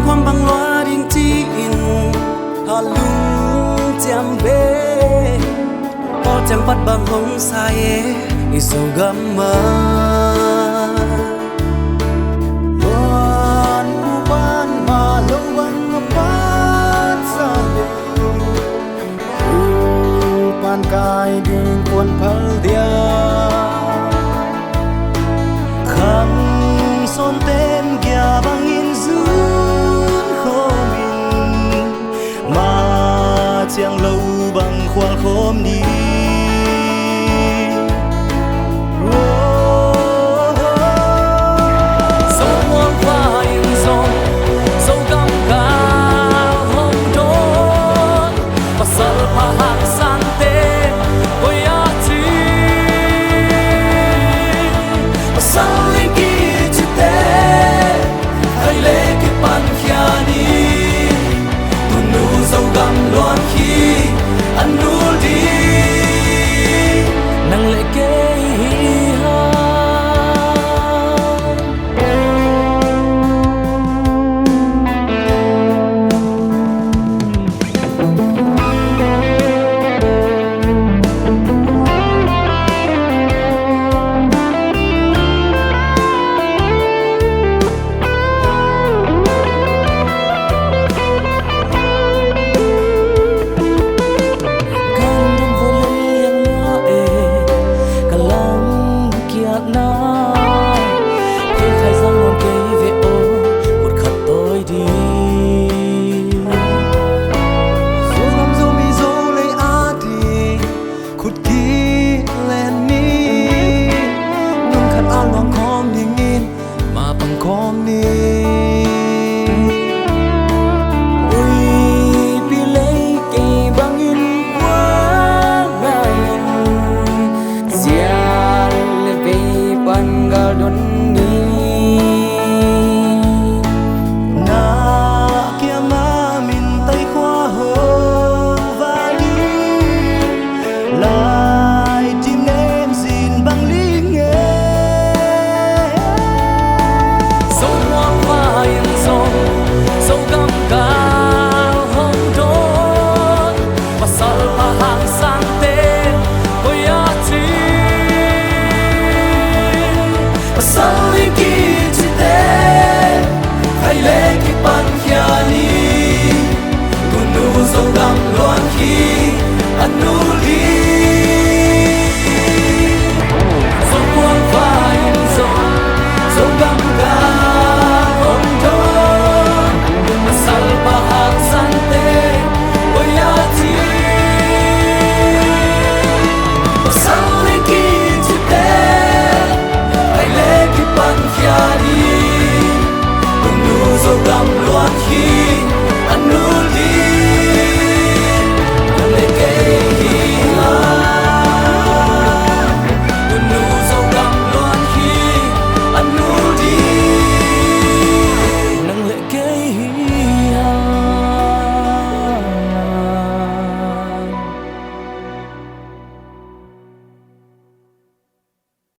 ความบังลวดิ่งที่อินหาลุงจำเบพอจำปัดบางหงสายอิสุกัมมาวันผู้บ้านมาลงวันบ้านสาเดีปานกายดิ่งควนพัลเดียคำson tên kia bằng in dứt khom in mà chẳng lâu bằng khoan khom đi sâu muôn pha in sông sâu cam cao hôm trốn và sơ pha hàng san tê ôi á chi và sâu linh kỳ loan khi anh nuôi đi nang lệ kê ha anh nuôi đi sông quang phai sông sông